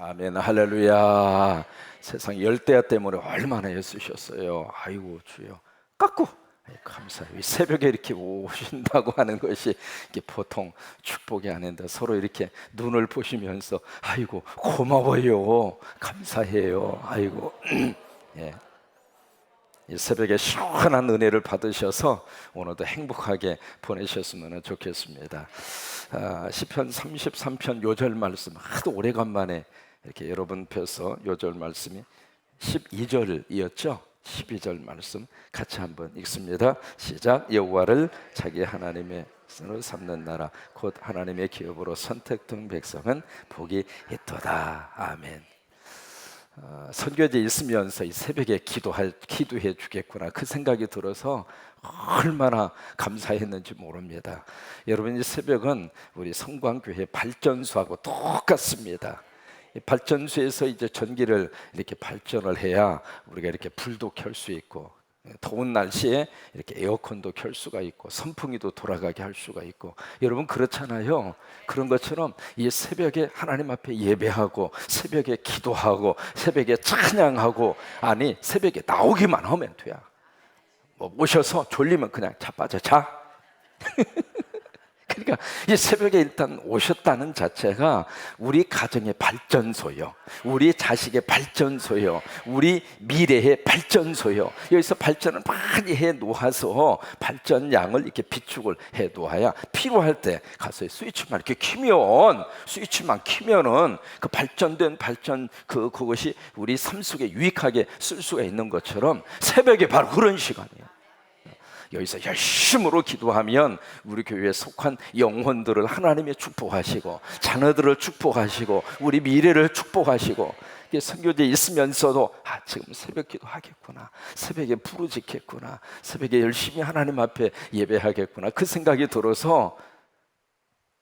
아멘, 할렐루야. 세상 열대야 때문에 얼마나 애쓰셨어요. 아이고 주여, 깎고 감사해요. 이 새벽에 이렇게 오신다고 하는 것이 이게 보통 축복이 아닌데, 서로 이렇게 눈을 보시면서 아이고 고마워요, 감사해요. 아이고 예. 이 새벽에 시원한 은혜를 받으셔서 오늘도 행복하게 보내셨으면 좋겠습니다. 시편 33편 요절 말씀, 하도 오래간만에 이렇게 여러분 뵈서 요절 말씀이 12절이었죠. 12절 말씀 같이 한번 읽습니다. 시작. 여호와를 자기 하나님의 선으로 삼는 나라 곧 하나님의 기업으로 선택된 백성은 복이 있도다. 아멘. 선교지에 있으면서 이 새벽에 기도해 주겠구나, 그 생각이 들어서 얼마나 감사했는지 모릅니다. 여러분, 이 새벽은 우리 성광교회 발전소하고 똑같습니다. 이 발전소에서 이제 전기를 이렇게 발전을 해야 우리가 이렇게 불도 켤 수 있고, 더운 날씨에 이렇게 에어컨도 켤 수가 있고, 선풍기도 돌아가게 할 수가 있고, 여러분 그렇잖아요. 그런 것처럼 이 새벽에 하나님 앞에 예배하고, 새벽에 기도하고, 새벽에 찬양하고, 아니 새벽에 나오기만 하면 돼야. 뭐 오셔서 졸리면 그냥 자빠져 자. 그러니까 이 새벽에 일단 오셨다는 자체가 우리 가정의 발전소요, 우리 자식의 발전소요, 우리 미래의 발전소요. 여기서 발전을 많이 해 놓아서 발전량을 이렇게 비축을 해 놓아야 필요할 때 가서 스위치만 이렇게 키면은 그 발전된 그것이 우리 삶 속에 유익하게 쓸 수가 있는 것처럼, 새벽에 바로 그런 시간이에요. 여기서 열심으로 기도하면 우리 교회에 속한 영혼들을 하나님이 축복하시고, 자녀들을 축복하시고, 우리 미래를 축복하시고, 선교지에 있으면서도 지금 새벽 기도하겠구나, 새벽에 부르짖겠구나, 새벽에 열심히 하나님 앞에 예배하겠구나, 그 생각이 들어서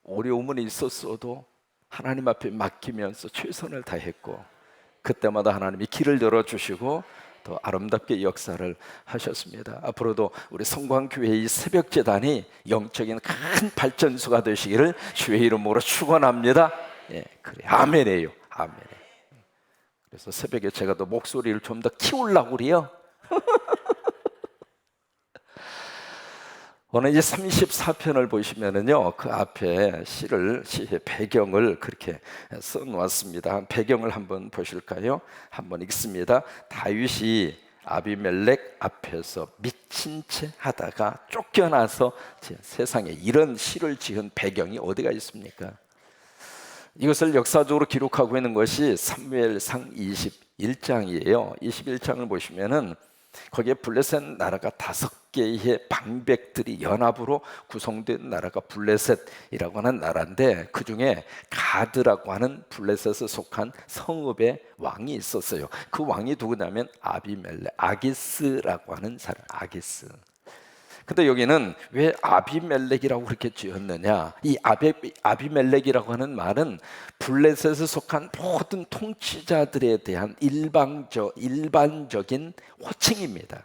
어려움은 있었어도 하나님 앞에 맡기면서 최선을 다했고, 그때마다 하나님이 길을 열어주시고 더 아름답게 역사를 하셨습니다. 앞으로도 우리 성광교회의 새벽재단이 영적인 큰 발전소가 되시기를 주의 이름으로 축원합니다. 예, 그래, 아멘이에요. 아멘. 그래서 새벽에 제가 더 목소리를 좀 더 키우려고 그래요. 오늘 이제 34편을 보시면은요, 그 앞에 시의 배경을 그렇게 써 놓았습니다. 배경을 한번 보실까요? 한번 읽습니다. 다윗이 아비멜렉 앞에서 미친 채 하다가 쫓겨나서 세상에 이런 시를 지은 배경이 어디가 있습니까? 이것을 역사적으로 기록하고 있는 것이 사무엘상 21장이에요. 21장을 보시면은 거기에 블레셋 나라가 5개의 방백들이 연합으로 구성된 나라가 블레셋이라고 하는 나라인데, 그 중에 가드라고 하는 블레셋에 속한 성읍의 왕이 있었어요. 그 왕이 누구냐면 아기스라고 하는 사람, 아기스. 근데 여기는 왜 아비멜렉이라고 그렇게 지었느냐? 이 아비멜렉이라고 하는 말은 블레셋에 속한 모든 통치자들에 대한 일반적인 호칭입니다.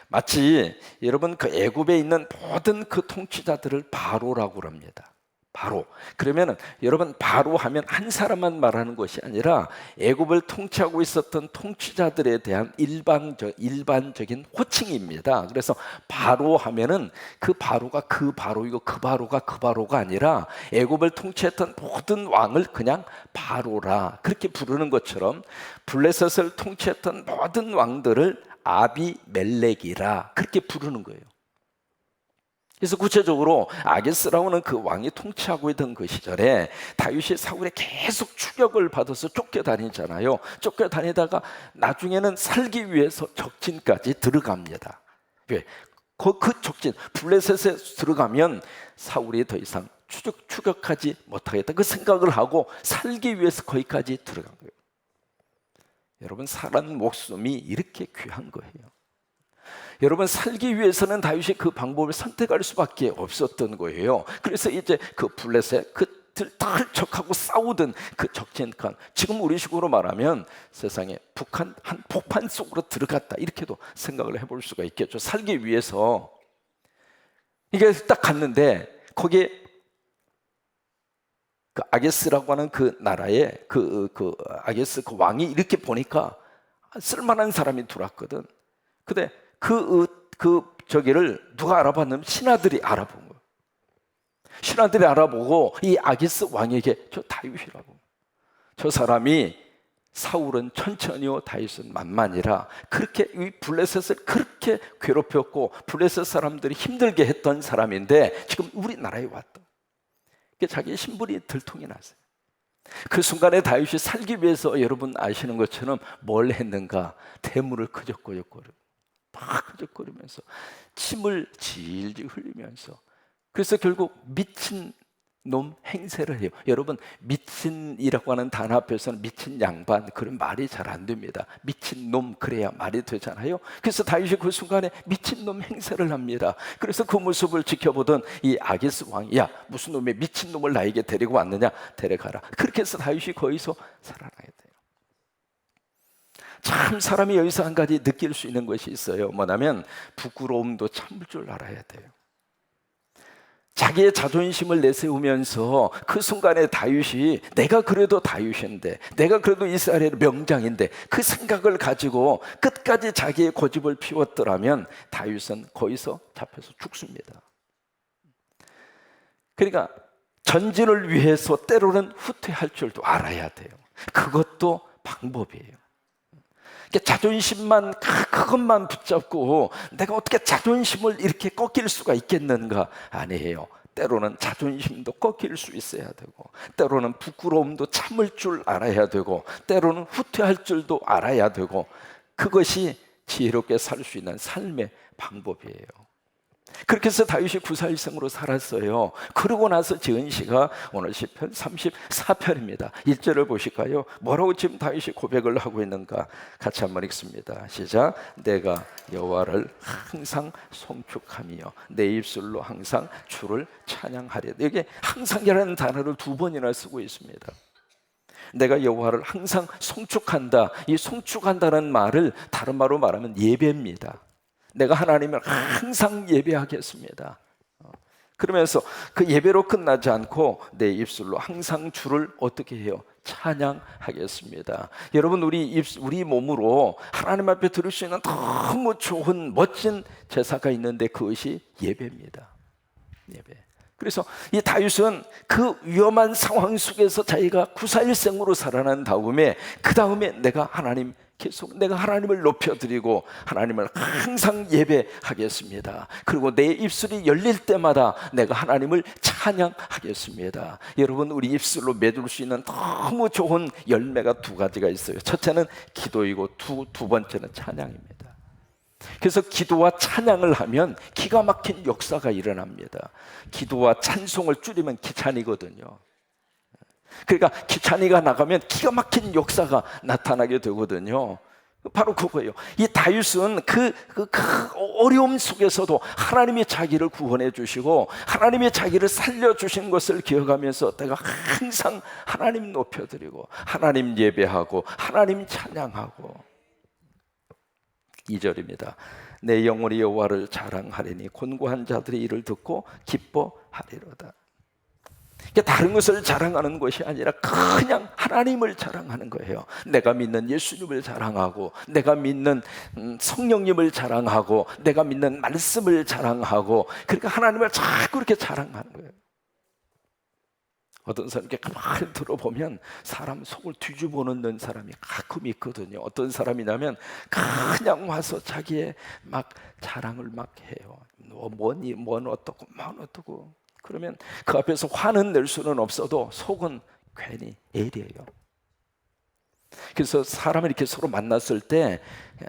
마치 여러분 그 애굽에 있는 모든 그 통치자들을 바로라고 합니다. 바로. 그러면은 여러분, 바로 하면 한 사람만 말하는 것이 아니라 애굽을 통치하고 있었던 통치자들에 대한 일반적인 호칭입니다. 그래서 바로 하면은 그 바로가 그 바로이고, 그 바로가 그 바로가 아니라 애굽을 통치했던 모든 왕을 그냥 바로라 그렇게 부르는 것처럼, 블레셋을 통치했던 모든 왕들을 아비멜렉이라 그렇게 부르는 거예요. 그래서 구체적으로 아기스라고는 그 왕이 통치하고 있던 그 시절에 다윗이 사울에 계속 추격을 받아서 쫓겨다니잖아요. 쫓겨다니다가 나중에는 살기 위해서 적진까지 들어갑니다. 왜? 그 적진 블레셋에 들어가면 사울이 더 이상 추격하지 못하겠다, 그 생각을 하고 살기 위해서 거기까지 들어간 거예요. 여러분, 사람 목숨이 이렇게 귀한 거예요. 여러분, 살기 위해서는 다윗이 그 방법을 선택할 수밖에 없었던 거예요. 그래서 이제 그 블레셋 그들 척하고 싸우던 그 적진칸, 지금 우리식으로 말하면 세상에 북한 한 폭판 속으로 들어갔다, 이렇게도 생각을 해볼 수가 있겠죠. 살기 위해서 이게 딱 갔는데 거기에 그 아게스라고 하는 그 나라에 그 아게스 그 왕이 이렇게 보니까 쓸만한 사람이 들어왔거든. 근데 저기를 누가 알아봤냐면 신하들이 알아본 거예요. 신하들이 알아보고 이 아게스 왕에게 저 다윗이라고, 저 사람이 사울은 천천히요 다윗은 만만이라 그렇게 이 블레셋을 그렇게 괴롭혔고 블레셋 사람들이 힘들게 했던 사람인데 지금 우리나라에 왔다. 자기의 신분이 들통이 났어요. 그 순간에 다윗이 살기 위해서 여러분 아시는 것처럼 뭘 했는가? 대문을 막 끄적거리면서 침을 질질 흘리면서, 그래서 결국 미친 놈 행세를 해요. 여러분, 미친이라고 하는 단어 앞에서는 미친 양반 그런 말이 잘 안 됩니다. 미친 놈 그래야 말이 되잖아요. 그래서 다윗이 그 순간에 미친 놈 행세를 합니다. 그래서 그 모습을 지켜보던 이 아게스 왕이, 야, 무슨 놈의 미친 놈을 나에게 데리고 왔느냐, 데려가라. 그렇게 해서 다윗이 거기서 살아나게 돼요. 참 사람이 여기서 한 가지 느낄 수 있는 것이 있어요. 뭐냐면 부끄러움도 참을 줄 알아야 돼요. 자기의 자존심을 내세우면서 그 순간에 다윗이, 내가 그래도 다윗인데, 내가 그래도 이스라엘의 명장인데, 그 생각을 가지고 끝까지 자기의 고집을 피웠더라면 다윗은 거기서 잡혀서 죽습니다. 그러니까 전진을 위해서 때로는 후퇴할 줄도 알아야 돼요. 그것도 방법이에요. 자존심만 그것만 붙잡고 내가 어떻게 자존심을 이렇게 꺾일 수가 있겠는가? 아니에요. 때로는 자존심도 꺾일 수 있어야 되고, 때로는 부끄러움도 참을 줄 알아야 되고, 때로는 후퇴할 줄도 알아야 되고, 그것이 지혜롭게 살 수 있는 삶의 방법이에요. 그렇게 해서 다윗이 구사일생으로 살았어요. 그러고 나서 지은 시가 오늘 시편 34편입니다. 1절을 보실까요? 뭐라고 지금 다윗이 고백을 하고 있는가? 같이 한번 읽습니다. 시작. 내가 여호와를 항상 송축하며 내 입술로 항상 주를 찬양하리다. 여기 항상이라는 단어를 2번이나 쓰고 있습니다. 내가 여호와를 항상 송축한다. 이 송축한다는 말을 다른 말로 말하면 예배입니다. 내가 하나님을 항상 예배하겠습니다. 그러면서 그 예배로 끝나지 않고 내 입술로 항상 주를 어떻게 해요? 찬양하겠습니다. 여러분, 우리 몸으로 하나님 앞에 드릴 수 있는 너무 좋은 멋진 제사가 있는데 그것이 예배입니다. 예배. 그래서 이 다윗은 그 위험한 상황 속에서 자기가 구사일생으로 살아난 다음에, 그 다음에 내가 하나님을 높여드리고 하나님을 항상 예배하겠습니다. 그리고 내 입술이 열릴 때마다 내가 하나님을 찬양하겠습니다. 여러분, 우리 입술로 맺을 수 있는 너무 좋은 열매가 2가지가 있어요. 첫째는 기도이고 두 번째는 찬양입니다. 그래서 기도와 찬양을 하면 기가 막힌 역사가 일어납니다. 기도와 찬송을 줄이면 기찬이거든요. 그러니까 기찬이가 나가면 기가 막힌 역사가 나타나게 되거든요. 바로 그거예요. 이 다윗은 그 어려움 속에서도 하나님이 자기를 구원해 주시고 하나님이 자기를 살려주신 것을 기억하면서 내가 항상 하나님 높여드리고 하나님 예배하고 하나님 찬양하고. 2절입니다. 내 영혼이 여호와를 자랑하리니 곤고한 자들이 이를 듣고 기뻐하리로다. 다른 것을 자랑하는 것이 아니라 그냥 하나님을 자랑하는 거예요. 내가 믿는 예수님을 자랑하고, 내가 믿는 성령님을 자랑하고, 내가 믿는 말씀을 자랑하고, 그러니까 하나님을 자꾸 이렇게 자랑하는 거예요. 어떤 사람 이렇게 가만히 들어보면 사람 속을 뒤집어 놓는 사람이 가끔 있거든요. 어떤 사람이냐면 그냥 와서 자기의 막 자랑을 막 해요. 뭐니, 뭔 어떻고. 그러면 그 앞에서 화는 낼 수는 없어도 속은 괜히 애리해요. 그래서 사람을 이렇게 서로 만났을 때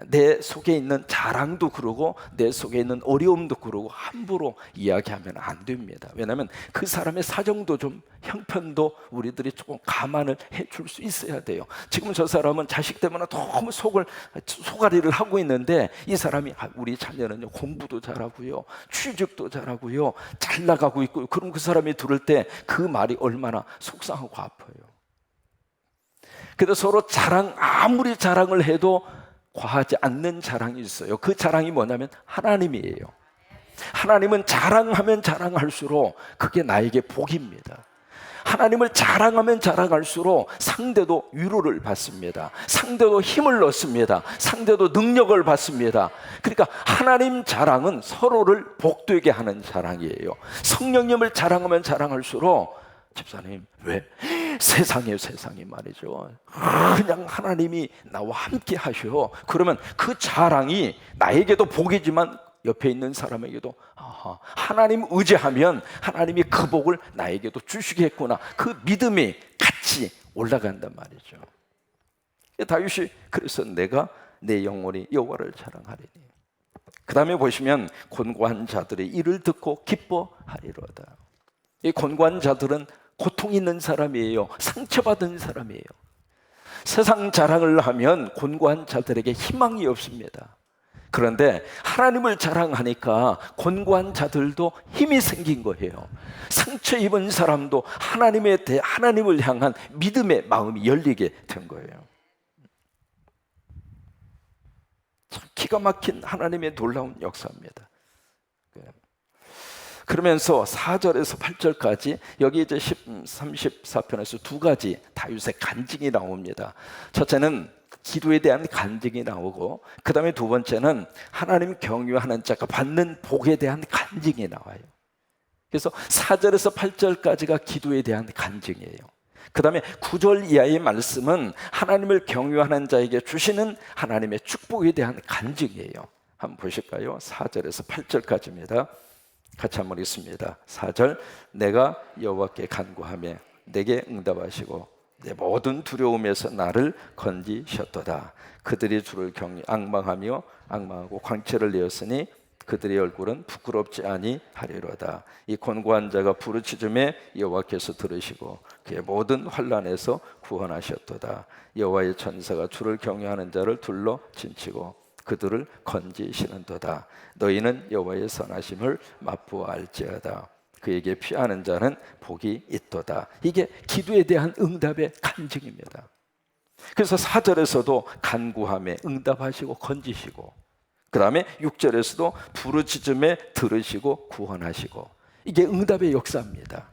내 속에 있는 자랑도 그러고 내 속에 있는 어려움도 그러고 함부로 이야기하면 안 됩니다. 왜냐하면 그 사람의 사정도 좀, 형편도 우리들이 조금 감안을 해줄 수 있어야 돼요. 지금 저 사람은 자식 때문에 너무 속앓이를 하고 있는데, 이 사람이 우리 자녀는요 공부도 잘하고요 취직도 잘하고요 잘 나가고 있고, 그럼 그 사람이 들을 때 그 말이 얼마나 속상하고 아파요. 그래서 서로 아무리 자랑을 해도 과하지 않는 자랑이 있어요. 그 자랑이 뭐냐면 하나님이에요. 하나님은 자랑하면 자랑할수록 그게 나에게 복입니다. 하나님을 자랑하면 자랑할수록 상대도 위로를 받습니다. 상대도 힘을 얻습니다. 상대도 능력을 받습니다. 그러니까 하나님 자랑은 서로를 복되게 하는 자랑이에요. 성령님을 자랑하면 자랑할수록, 집사님 왜? 세상에 말이죠. 그냥 하나님이 나와 함께 하셔. 그러면 그 자랑이 나에게도 복이지만 옆에 있는 사람에게도 하나님 의지하면 하나님이 그 복을 나에게도 주시겠구나, 그 믿음이 같이 올라간단 말이죠. 다윗이 그래서 내가 내 영혼이 여호와를 자랑하리니. 그 다음에 보시면 곤고한 자들의 일을 듣고 기뻐하리로다. 이 곤고한 자들은 고통 있는 사람이에요. 상처받은 사람이에요. 세상 자랑을 하면 곤고한 자들에게 희망이 없습니다. 그런데 하나님을 자랑하니까 곤고한 자들도 힘이 생긴 거예요. 상처 입은 사람도 하나님을 향한 믿음의 마음이 열리게 된 거예요. 참 기가 막힌 하나님의 놀라운 역사입니다. 그러면서 4절에서 8절까지 여기 이제 34편에서 두 가지 다윗의 간증이 나옵니다. 첫째는 기도에 대한 간증이 나오고, 그 다음에 두 번째는 하나님 경유하는 자가 받는 복에 대한 간증이 나와요. 그래서 4절에서 8절까지가 기도에 대한 간증이에요. 그 다음에 9절 이하의 말씀은 하나님을 경유하는 자에게 주시는 하나님의 축복에 대한 간증이에요. 한번 보실까요? 4절에서 8절까지입니다. 같이 한번 읽습니다. 4절, 내가 여호와께 간구하며 내게 응답하시고 내 모든 두려움에서 나를 건지셨도다. 그들이 주를 악망하고 광채를 내었으니 그들의 얼굴은 부끄럽지 아니하리로다. 이 곤고한 자가 부르짖음에 여호와께서 들으시고 그의 모든 환난에서 구원하셨도다. 여호와의 천사가 주를 경외하는 자를 둘러 진치고 그들을 건지시는도다. 너희는 여호와의 선하심을 맛보아 알지어다. 그에게 피하는 자는 복이 있도다. 이게 기도에 대한 응답의 간증입니다. 그래서 4절에서도 간구함에 응답하시고 건지시고, 그 다음에 6절에서도 부르짖음에 들으시고 구원하시고, 이게 응답의 역사입니다.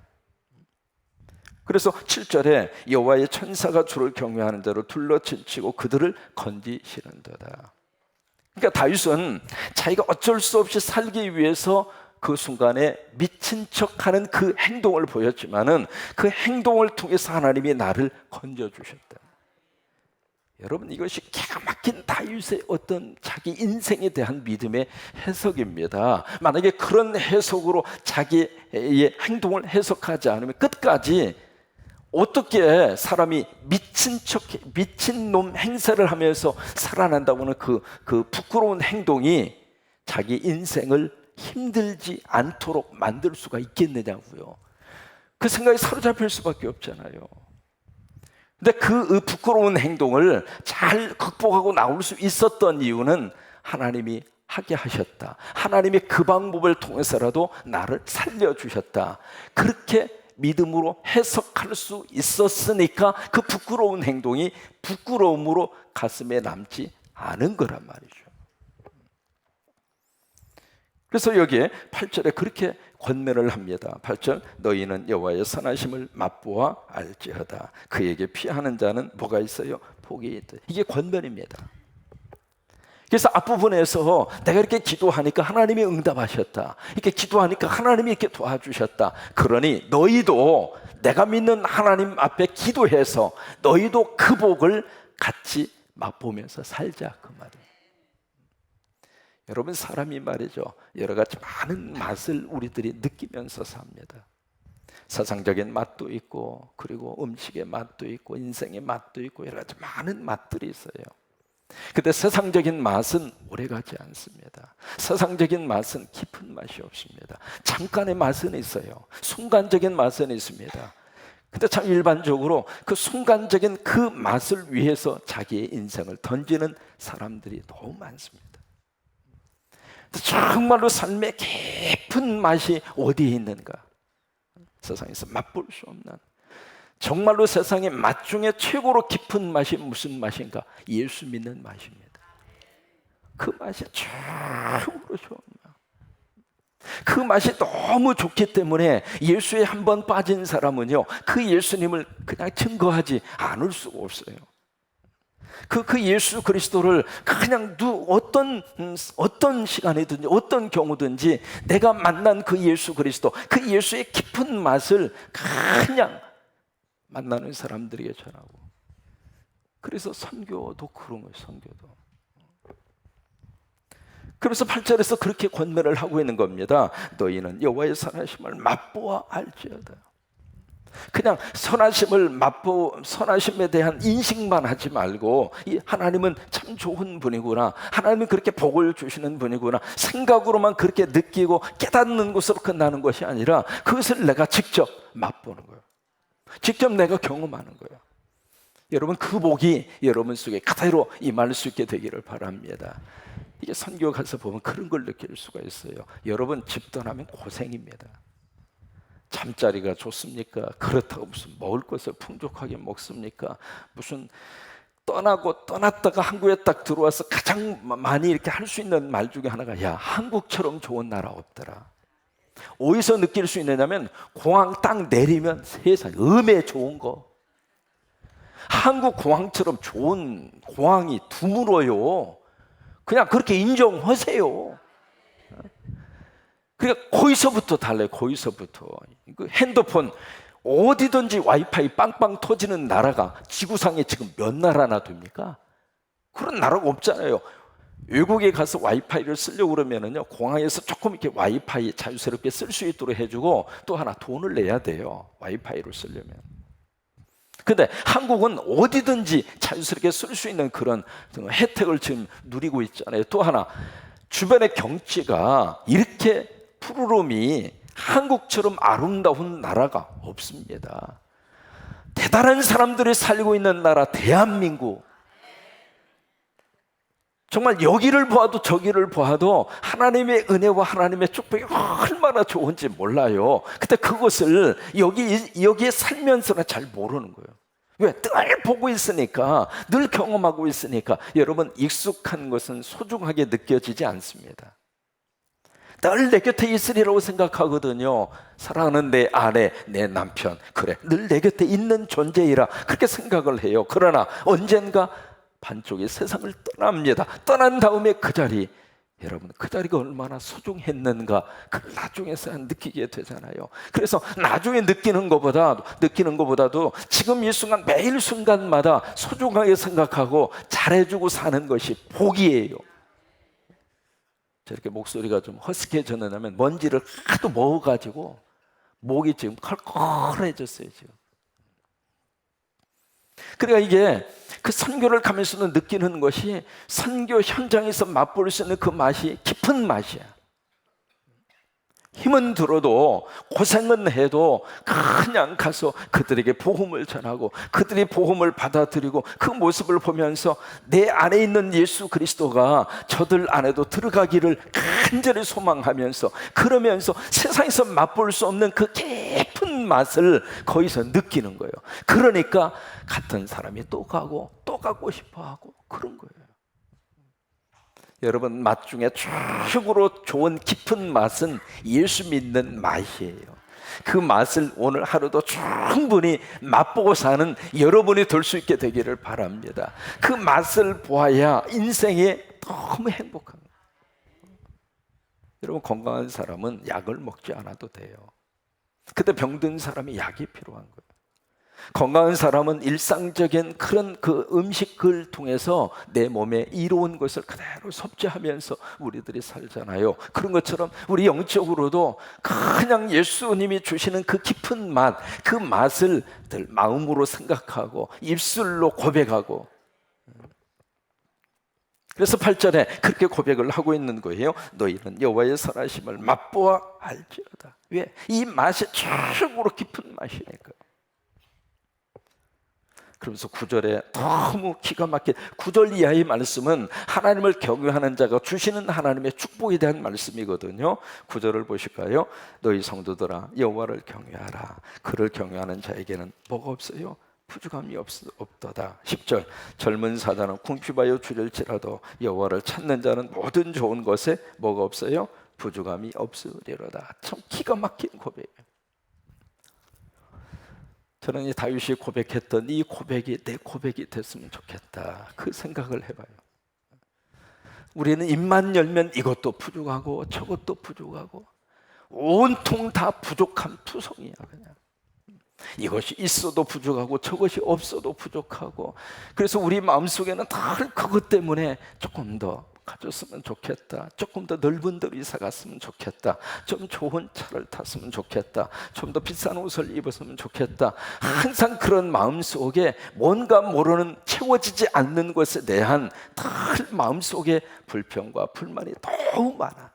그래서 7절에 여호와의 천사가 주를 경외하는 자로 둘러친치고 그들을 건지시는도다. 그러니까 다윗은 자기가 어쩔 수 없이 살기 위해서 그 순간에 미친 척하는 그 행동을 보였지만은 그 행동을 통해서 하나님이 나를 건져주셨다. 여러분, 이것이 기가 막힌 다윗의 어떤 자기 인생에 대한 믿음의 해석입니다. 만약에 그런 해석으로 자기의 행동을 해석하지 않으면 끝까지 어떻게 사람이 미친놈 행세를 하면서 살아난다고는 그 부끄러운 행동이 자기 인생을 힘들지 않도록 만들 수가 있겠느냐고요. 그 생각에 사로잡힐 수밖에 없잖아요. 근데 그 부끄러운 행동을 잘 극복하고 나올 수 있었던 이유는 하나님이 하게 하셨다. 하나님이 그 방법을 통해서라도 나를 살려주셨다. 그렇게 믿음으로 해석할 수 있었으니까 그 부끄러운 행동이 부끄러움으로 가슴에 남지 않은 거란 말이죠. 그래서 여기에 8절에 그렇게 권면을 합니다. 8절, 너희는 여호와의 선하심을 맛보아 알지어다. 그에게 피하는 자는 뭐가 있어요? 복이 있다. 이게 권면입니다. 그래서 앞부분에서 내가 이렇게 기도하니까 하나님이 응답하셨다, 이렇게 기도하니까 하나님이 이렇게 도와주셨다. 그러니 너희도 내가 믿는 하나님 앞에 기도해서 너희도 그 복을 같이 맛보면서 살자, 그 말이에요. 여러분, 사람이 말이죠, 여러 가지 많은 맛을 우리들이 느끼면서 삽니다. 세상적인 맛도 있고, 그리고 음식의 맛도 있고, 인생의 맛도 있고, 여러 가지 많은 맛들이 있어요. 근데 세상적인 맛은 오래가지 않습니다. 세상적인 맛은 깊은 맛이 없습니다. 잠깐의 맛은 있어요. 순간적인 맛은 있습니다. 근데 참 일반적으로 그 순간적인 그 맛을 위해서 자기의 인생을 던지는 사람들이 너무 많습니다. 정말로 삶의 깊은 맛이 어디에 있는가? 세상에서 맛볼 수 없는, 정말로 세상의 맛 중에 최고로 깊은 맛이 무슨 맛인가? 예수 믿는 맛입니다. 그 맛이 최고로 좋은 맛. 그 맛이 너무 좋기 때문에 예수에 한번 빠진 사람은요, 그 예수님을 그냥 증거하지 않을 수가 없어요. 그 예수 그리스도를 그냥 어떤 시간이든지 어떤 경우든지 내가 만난 그 예수 그리스도, 그 예수의 깊은 맛을 그냥 만나는 사람들에게 전하고. 그래서 선교도 그런 거예요. 선교도. 그래서 8절에서 그렇게 권면을 하고 있는 겁니다. 너희는 여호와의 선하심을 맛보아 알지어다. 그냥 선하심에 대한 인식만 하지 말고, 이 하나님은 참 좋은 분이구나, 하나님은 그렇게 복을 주시는 분이구나 생각으로만 그렇게 느끼고 깨닫는 것으로 끝나는 것이 아니라 그것을 내가 직접 맛보는 거예요. 직접 내가 경험하는 거예요. 여러분, 그 복이 여러분 속에 그대로 임할 수 있게 되기를 바랍니다. 이게 선교 가서 보면 그런 걸 느낄 수가 있어요. 여러분, 집 떠나면 고생입니다. 잠자리가 좋습니까? 그렇다고 무슨 먹을 것을 풍족하게 먹습니까? 무슨 떠났다가 한국에 딱 들어와서 가장 많이 이렇게 할 수 있는 말 중에 하나가, 야, 한국처럼 좋은 나라 없더라. 어디서 느낄 수 있느냐면 공항 딱 내리면 세상 음에 좋은 거, 한국 공항처럼 좋은 공항이 드물어요. 그냥 그렇게 인정하세요. 그러니까 거기서부터 달라요. 거기서부터. 그 핸드폰 어디든지 와이파이 빵빵 터지는 나라가 지구상에 지금 몇 나라나 됩니까? 그런 나라가 없잖아요. 외국에 가서 와이파이를 쓰려고 그러면은요, 공항에서 조금 이렇게 와이파이 자유스럽게 쓸 수 있도록 해주고, 또 하나 돈을 내야 돼요. 와이파이를 쓰려면. 근데 한국은 어디든지 자유스럽게 쓸 수 있는 그런 혜택을 지금 누리고 있잖아요. 또 하나, 주변의 경치가 이렇게 푸르름이 한국처럼 아름다운 나라가 없습니다. 대단한 사람들이 살고 있는 나라 대한민국, 정말 여기를 보아도 저기를 보아도 하나님의 은혜와 하나님의 축복이 얼마나 좋은지 몰라요. 근데 그것을 여기에 살면서는 잘 모르는 거예요. 왜? 늘 보고 있으니까, 늘 경험하고 있으니까. 여러분, 익숙한 것은 소중하게 느껴지지 않습니다. 늘 내 곁에 있으리라고 생각하거든요. 사랑하는 내 아내, 내 남편, 그래, 늘 내 곁에 있는 존재이라 그렇게 생각을 해요. 그러나 언젠가 반쪽이 세상을 떠납니다. 떠난 다음에 그 자리, 여러분, 그 자리가 얼마나 소중했는가, 그걸 나중에서야 느끼게 되잖아요. 그래서 나중에 느끼는 것보다도 지금 이 순간, 매일 순간마다 소중하게 생각하고 잘해주고 사는 것이 복이에요. 저렇게 목소리가 좀 허스키해졌느냐면 먼지를 하도 먹어가지고 목이 지금 컬컬해졌어요, 지금. 그러니까 이게 그 선교를 가면서도 느끼는 것이, 선교 현장에서 맛볼 수 있는 그 맛이 깊은 맛이야. 힘은 들어도, 고생은 해도 그냥 가서 그들에게 복음을 전하고 그들이 복음을 받아들이고 그 모습을 보면서 내 안에 있는 예수 그리스도가 저들 안에도 들어가기를 간절히 소망하면서, 그러면서 세상에서 맛볼 수 없는 그 깊은 맛을 거기서 느끼는 거예요. 그러니까 같은 사람이 또 가고 싶어하고 그런 거예요. 여러분, 맛 중에 최고로 좋은 깊은 맛은 예수 믿는 맛이에요. 그 맛을 오늘 하루도 충분히 맛보고 사는 여러분이 될 수 있게 되기를 바랍니다. 그 맛을 보아야 인생에 너무 행복한 거예요. 여러분, 건강한 사람은 약을 먹지 않아도 돼요. 근데 병든 사람이 약이 필요한 거예요. 건강한 사람은 일상적인 그런 그 음식을 통해서 내 몸에 이로운 것을 그대로 섭취하면서 우리들이 살잖아요. 그런 것처럼 우리 영적으로도 그냥 예수님이 주시는 그 깊은 맛, 그 맛을 늘 마음으로 생각하고 입술로 고백하고. 그래서 8절에 그렇게 고백을 하고 있는 거예요. 너희는 여호와의 선하심을 맛보아 알지어다. 왜? 이 맛이 최고로 깊은 맛이니까. 그러면서 9절에 너무 기가 막힌 9절 이하의 말씀은 하나님을 경외하는 자가 주시는 하나님의 축복에 대한 말씀이거든요. 9절을 보실까요? 너희 성도들아, 여호와를 경외하라. 그를 경외하는 자에게는 뭐가 없어요? 부족함이 없도다. 10절, 젊은 사자는 궁핍하여 주릴지라도 여호와를 찾는 자는 모든 좋은 것에 뭐가 없어요? 부족함이 없으리로다. 참 기가 막힌 고백이에요. 저는 이 다윗이 고백했던 이 고백이 내 고백이 됐으면 좋겠다, 그 생각을 해봐요. 우리는 입만 열면 이것도 부족하고 저것도 부족하고 온통 다 부족한 투성이야. 그냥 이것이 있어도 부족하고 저것이 없어도 부족하고, 그래서 우리 마음속에는 다 그것 때문에 조금 더 가졌으면 좋겠다, 조금 더 넓은 데로 이사 갔으면 좋겠다, 좀 좋은 차를 탔으면 좋겠다, 좀 더 비싼 옷을 입었으면 좋겠다. 항상 그런 마음속에 뭔가 모르는 채워지지 않는 것에 대한 늘 마음속에 불평과 불만이 너무 많아.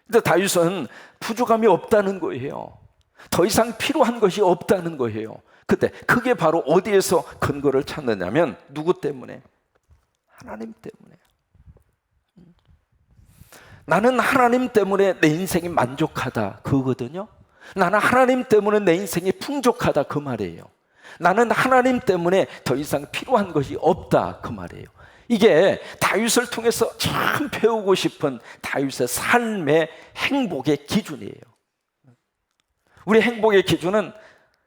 근데 다윗은 부족함이 없다는 거예요. 더 이상 필요한 것이 없다는 거예요. 근데 그게 바로 어디에서 근거를 찾느냐면 누구 때문에? 하나님 때문에. 나는 하나님 때문에 내 인생이 만족하다, 그거거든요. 나는 하나님 때문에 내 인생이 풍족하다, 그 말이에요. 나는 하나님 때문에 더 이상 필요한 것이 없다, 그 말이에요. 이게 다윗을 통해서 참 배우고 싶은 다윗의 삶의 행복의 기준이에요. 우리 행복의 기준은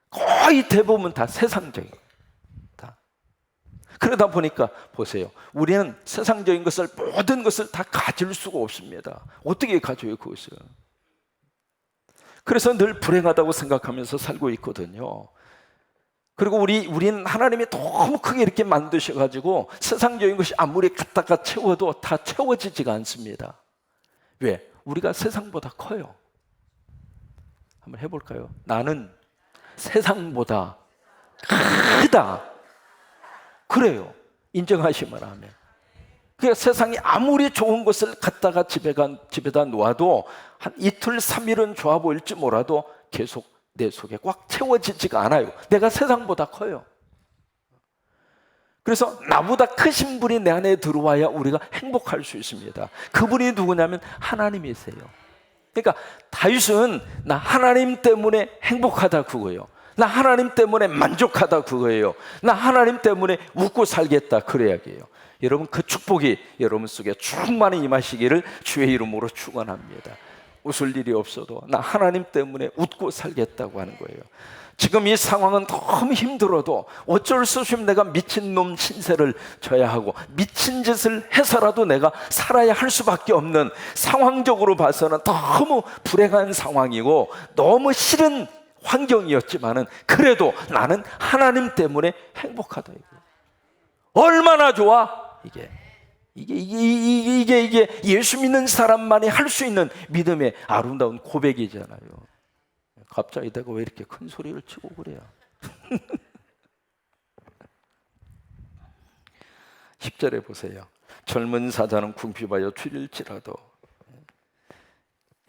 거의 대부분 다 세상적이에요. 그러다 보니까 보세요, 우리는 세상적인 것을, 모든 것을 다 가질 수가 없습니다. 어떻게 가져요 그것을? 그래서 늘 불행하다고 생각하면서 살고 있거든요. 그리고 우린 하나님이 너무 크게 이렇게 만드셔가지고 세상적인 것이 아무리 갖다가 채워도 다 채워지지가 않습니다. 왜? 우리가 세상보다 커요. 한번 해볼까요? 나는 세상보다 크다. 그래요. 인정하시면 하면. 그러니까 세상이 아무리 좋은 것을 갖다가 집에다 놓아도 한 이틀 3일은 좋아 보일지 몰라도 계속 내 속에 꽉 채워지지가 않아요. 내가 세상보다 커요. 그래서 나보다 크신 분이 내 안에 들어와야 우리가 행복할 수 있습니다. 그분이 누구냐면 하나님이세요. 그러니까 다윗은 나 하나님 때문에 행복하다 그거예요. 나 하나님 때문에 만족하다 그거예요. 나 하나님 때문에 웃고 살겠다, 그 이야기예요. 여러분, 그 축복이 여러분 속에 충만히 임하시기를 주의 이름으로 축원합니다. 웃을 일이 없어도 나 하나님 때문에 웃고 살겠다고 하는 거예요. 지금 이 상황은 너무 힘들어도 어쩔 수 없이 내가 미친놈 신세를 져야 하고 미친 짓을 해서라도 내가 살아야 할 수밖에 없는, 상황적으로 봐서는 너무 불행한 상황이고 너무 싫은 환경이었지만은 그래도 나는 하나님 때문에 행복하다. 얼마나 좋아? 이게 예수 믿는 사람만이 할 수 있는 믿음의 아름다운 고백이잖아요. 갑자기 내가 왜 이렇게 큰 소리를 치고 그래요? 10절에 보세요. 젊은 사자는 궁핍하여 줄일지라도.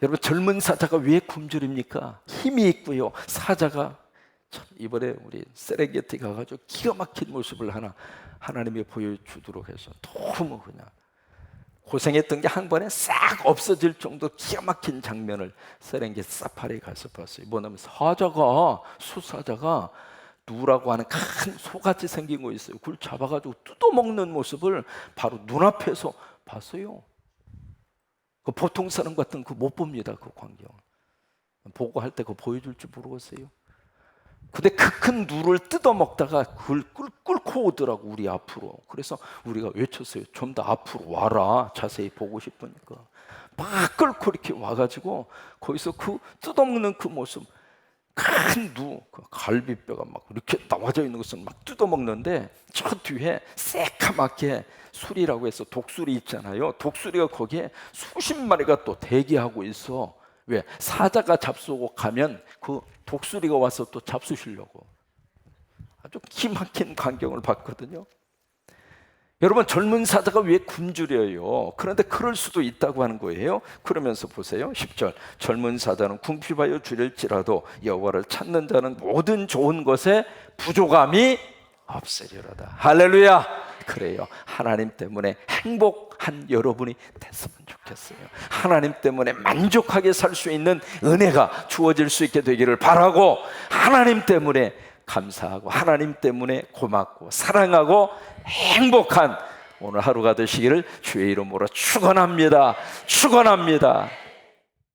여러분, 젊은 사자가 왜 굶주립니까? 힘이 있고요. 사자가 참 이번에 우리 세렝게티 가가지고 기가 막힌 모습을 하나님이 보여주도록 해서 너무 그냥 고생했던 게 한 번에 싹 없어질 정도 기가 막힌 장면을 세렝게티 사파리에 가서 봤어요. 뭐냐면 수사자가 누라고 하는 큰 소같이 생긴 거 있어요. 그걸 잡아가지고 뜯어먹는 모습을 바로 눈앞에서 봤어요. 그 보통 사람 같은 그 못 봅니다. 그 광경 보고 할 때 그거 보여줄지 모르겠어요. 근데 그 큰 누를 뜯어먹다가 그걸 끌고 오더라고, 우리 앞으로. 그래서 우리가 외쳤어요. 좀 더 앞으로 와라, 자세히 보고 싶으니까. 막 끌고 이렇게 와가지고 거기서 그 뜯어먹는 그 모습, 큰 누, 그 갈비뼈가 막 이렇게 나와져 있는 것을 막 뜯어먹는데 저 뒤에 새까맣게 수리라고 해서 독수리 있잖아요. 독수리가 거기에 수십 마리가 또 대기하고 있어. 왜? 사자가 잡수고 가면 그 독수리가 와서 또 잡수시려고. 아주 기막힌 광경을 봤거든요. 여러분, 젊은 사자가 왜 굶주려요? 그런데 그럴 수도 있다고 하는 거예요. 그러면서 보세요. 10절. 젊은 사자는 궁핍하여 줄일지라도 여호와를 찾는 자는 모든 좋은 것에 부족함이 없으리로다. 할렐루야. 그래요. 하나님 때문에 행복한 여러분이 됐으면 좋겠어요. 하나님 때문에 만족하게 살 수 있는 은혜가 주어질 수 있게 되기를 바라고, 하나님 때문에 감사하고 하나님 때문에 고맙고 사랑하고 행복한 오늘 하루가 되시기를 주의 이름으로 축원합니다. 축원합니다.